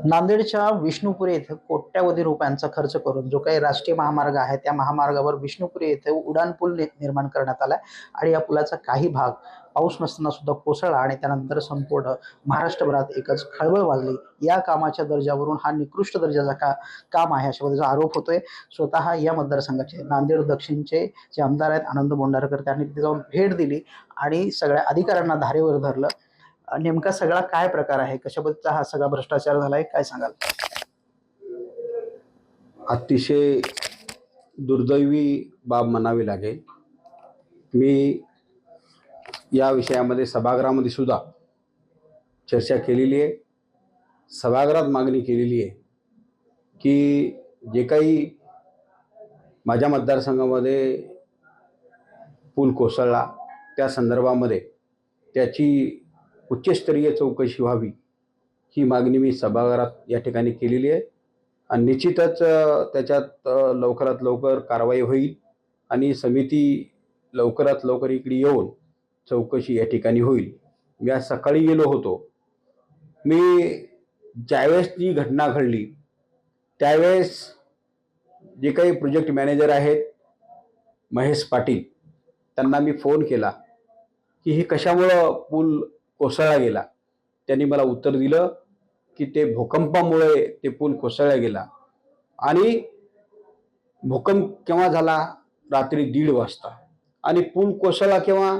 नांदेडच्या विष्णुपुरी येथे कोट्यावधी रुपयांचा खर्च करून जो काही राष्ट्रीय महामार्ग आहे त्या महामार्गावर विष्णुपुरी येथे उड्डाण पूल निर्माण करण्यात आलाय आणि या पुलाचा काही भाग पाऊस नसताना सुद्धा कोसळला आणि त्यानंतर संपूर्ण महाराष्ट्रभरात एकच खळबळ वाजली। या कामाच्या दर्जावरून हा निकृष्ट दर्जाचा काम आहे अशा पद्धतीचा आरोप होतोय। स्वतः या मतदारसंघाचे नांदेड दक्षिणचे जे आमदार आहेत आनंद बोंडारकर त्यांनी तिथे जाऊन भेट दिली आणि सगळ्या अधिकाऱ्यांना धारेवर धरलं। नेमका सगळा काय प्रकार आहे, कशा पद्धतीचा हा सगळा भ्रष्टाचार झालाय, काय सांगाल? अतिशय दुर्दैवी बाब म्हणावी लागेल। मी या विषयामध्ये सभागृहामध्ये सुद्धा चर्चा केलेली आहे। सभागृहात मागणी केलेली आहे की जे काही माझ्या मतदारसंघामध्ये पूल कोसळला त्या संदर्भामध्ये त्याची उच्चस्तरीय चौकशी व्हावी, ही मागणी मी सभागृहात या ठिकाणी केलेली आहे आणि निश्चितच त्याच्यात लवकरात लवकर कारवाई होईल आणि समिती लवकरात लवकर इकडे येऊन चौकशी या ठिकाणी होईल। मी आज सकाळी गेलो होतो। मी ज्यावेळेस ती घटना घडली त्यावेळेस जे काही प्रोजेक्ट मॅनेजर आहेत महेश पाटील त्यांना मी फोन केला की हे कशामुळं पूल कोसळला गेला। त्यांनी मला उत्तर दिलं की ते भूकंपामुळे ते पूल कोसळला गेला आणि भूकंप केव्हा झाला, रात्री 1:30 वाजता आणि पूल कोसळला केव्हा,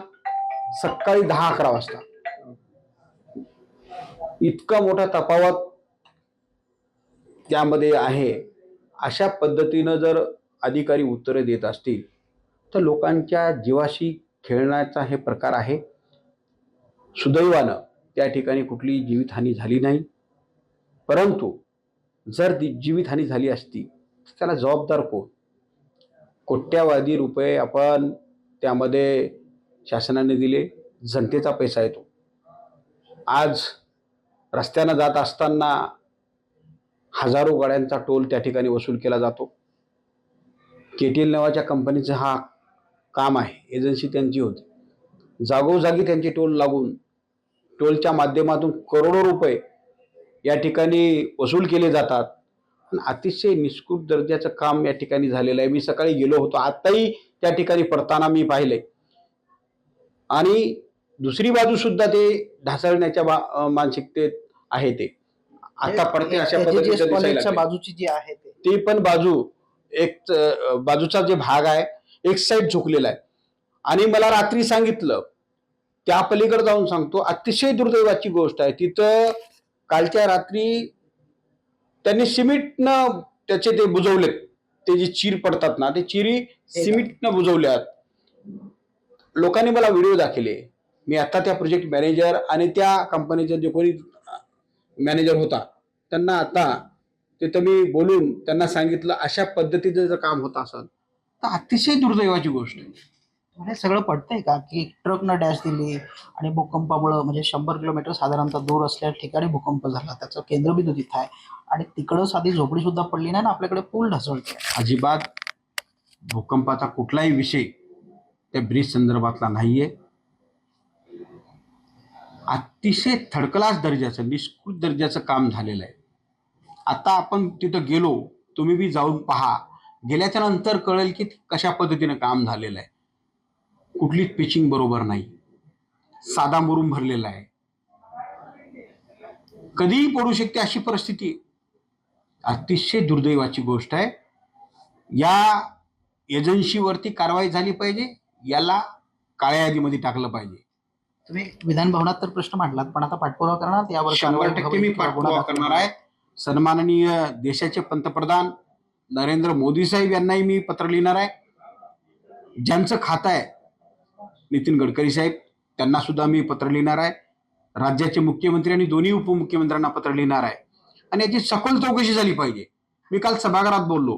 सकाळी 10-11 वाजता। इतका मोठा तफावत त्यामध्ये आहे। अशा पद्धतीनं जर अधिकारी उत्तरे देत असतील तर लोकांच्या जीवाशी खेळण्याचा हे प्रकार आहे। सुदैवानं त्या ठिकाणी कुठली जीवितहानी झाली नाही, परंतु जर जीवितहानी झाली असती तर त्याला जबाबदार कोण? कोट्यावधी रुपये आपण त्यामध्ये शासनाने दिले, जनतेचा पैसा येतो। आज रस्त्यानं जात असताना हजारो गाड्यांचा टोल त्या ठिकाणी वसूल केला जातो। केटीएल नावाच्या कंपनीचं हा काम आहे, एजन्सी त्यांची होती। जागोजागी त्यांचे टोल लागून टोलच्या माध्यमातून करोडो रुपये या ठिकाणी वसूल केले जातात आणि अतिशय निष्कृत दर्जाचं काम या ठिकाणी झालेलं आहे। मी सकाळी गेलो होतो, आताही त्या ठिकाणी पडताना मी पाहिले आणि दुसरी बाजू सुद्धा ते ढासळण्याच्या मानसिकतेत आहे। ते आता पडते अशा पद्धतीच्या बाजूची जी आहे ती पण बाजू एक बाजूचा जे भाग आहे एक साईड झुकलेला आहे आणि मला रात्री सांगितलं, त्या पलीकडे जाऊन सांगतो, अतिशय दुर्दैवाची गोष्ट आहे। तिथं कालच्या रात्री त्यांनी सिमेंटनं त्याचे ते बुजवलेत, ते जे चीर पडतात ना ते चिरी सिमेंटनं बुजवल्यात। लोकांनी मला व्हिडिओ दाखवले। मी आता त्या प्रोजेक्ट मॅनेजर आणि त्या कंपनीचा जे कोणी मॅनेजर होता त्यांना आता तिथं मी बोलून त्यांना सांगितलं अशा पद्धतीचं जर काम होत असेल तर अतिशय दुर्दैवाची गोष्ट आहे। हे सगळं पडतंय का की ट्रकनं डॅश दिली आणि भूकंपामुळे म्हणजे 100 किलोमीटर साधारणतः दूर असल्या ठिकाणी भूकंप झाला, त्याचं केंद्रबिंदू तिथं आहे आणि तिकडं साधी झोपडी सुद्धा पडली नाही ना आपल्याकडे पूल ढासळतो। अजिबात भूकंपाचा कुठलाही विषय त्या ब्रिज संदर्भातला नाहीये। अतिशय थर्ड क्लास दर्जाचं निष्कृत दर्जाचं काम झालेलं आहे। आता आपण तिथं गेलो, तुम्ही बी जाऊन पहा, गेल्याच्या नंतर कळेल की कशा पद्धतीने काम झालेलं आहे। कुठलीच पिचिंग बरोबर नाही, साधा मुरुम भरलेला आहे, कधीही पडू शकते अशी परिस्थिती। अतिशय दुर्दैवाची गोष्ट आहे। या एजन्सीवरती कारवाई झाली पाहिजे, याला काळ्या यादीमध्ये टाकलं पाहिजे। तुम्ही विधान भवनात तर प्रश्न मांडलात, पण आता पाठपुरावा करणार यावर? 100% मी पाठपुरावा करणार आहे। सन्माननीय देशाचे पंतप्रधान नरेंद्र मोदी साहेब यांनाही मी पत्र लिहिणार आहे। ज्यांचं खातं आहे नितीन गडकरी साहेब त्यांना सुद्धा मी पत्र लिहिणार आहे। राज्याचे मुख्यमंत्री आणि दोन्ही उपमुख्यमंत्र्यांना पत्र लिहिणार आहे आणि याची सखोल चौकशी झाली पाहिजे। मी काल सभागृहात बोललो,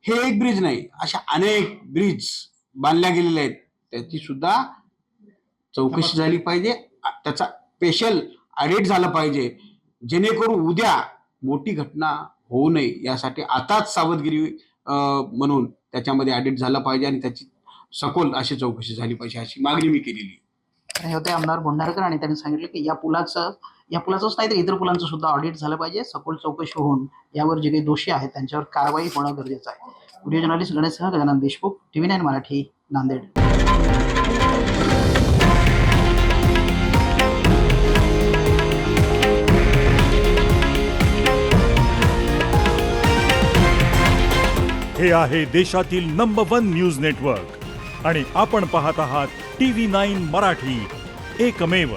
हे एक ब्रिज नाही, अशा अनेक ब्रिज बांधल्या गेलेल्या आहेत, त्याची सुद्धा चौकशी झाली पाहिजे, त्याचा स्पेशल ऑडिट झालं पाहिजे, जेणेकरून उद्या मोठी घटना होऊ नये यासाठी आताच सावधगिरी म्हणून त्याच्यामध्ये ऑडिट झालं पाहिजे आणि त्याची सखोल अशी चौकशी झाली पाहिजे, अशी मागणी मी केलेली आहे। हे होते आमदार बोंडारकर आणि त्यांनी सांगितलं की या पुलाचं या पुलाचंच नाही तर इतर पुलांचं सुद्धा ऑडिट झालं पाहिजे. सखोल चौकशी होऊन यावर जे काही दोषी आहेत त्यांच्यावर कारवाई होणं गरजेचं आहे. व्हिडिओ जर्नलिस्ट गणेशसह गजानन देशमुख, TV9 मराठी, नांदेड. हे आहे देशातील नंबर 1 न्यूज नेटवर्क आणि आपण पाहत आहात TV9 मराठी, एकमेव.